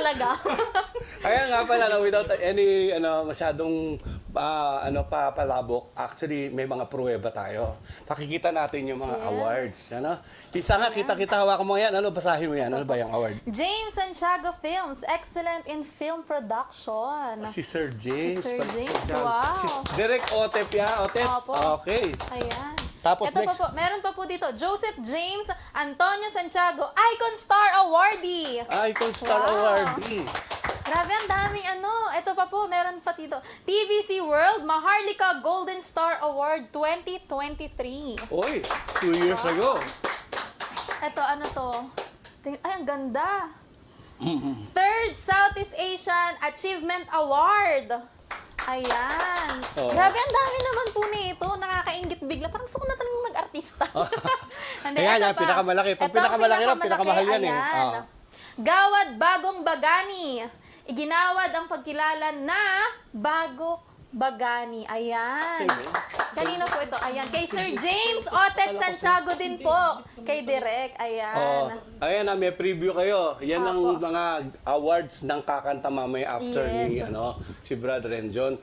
talaga. Kaya nga pala, no, without any masyadong papalabok, actually may mga pruweba tayo. Pakikita natin yung mga Yes. awards. Ano? Isa nga, kita-kita, hawakan mo yan. Ano, basahin mo yan. Ano ba yung award? James Santiago Films, excellent in film production. Si Sir James. Si Sir James, Yan. wow. Si Direk Otep, ya? Otep? Opo. Okay. Ayan. Tapos Ito next. pa po, meron pa po dito, Joseph James Antonio Santiago, Icon Star Awardee. Icon Star Wow. Awardee. Grabe, ang daming ano. Ito pa po, meron pa dito. TVC World Maharlika Golden Star Award 2023. Oy, 2 years ago. Ito, ano to? Ay, ang ganda. Third Southeast Asian Achievement Award. Ayan. Oh. Grabe, ang dami naman po nito. Nakakaingit bigla. Parang gusto ko na talagang mag-artista. Hindi, Kaya ito yan, pa. pinakamalaki. Pag Ito ang pinakamalaki na, pinakamahal yan eh. Ayan. Ah. Gawad Bagong Bagani. Iginawad ang pagkilala na Bago Bagani. Ayan. Kanino po ito? Ayan. Kay Sir James Otec Santiago din po. Kay Direk. Oh, Ayan. ayan na, may preview kayo. Yan ang Opo. mga awards ng kakanta mamaya after Yes. ni si Brad Renjon.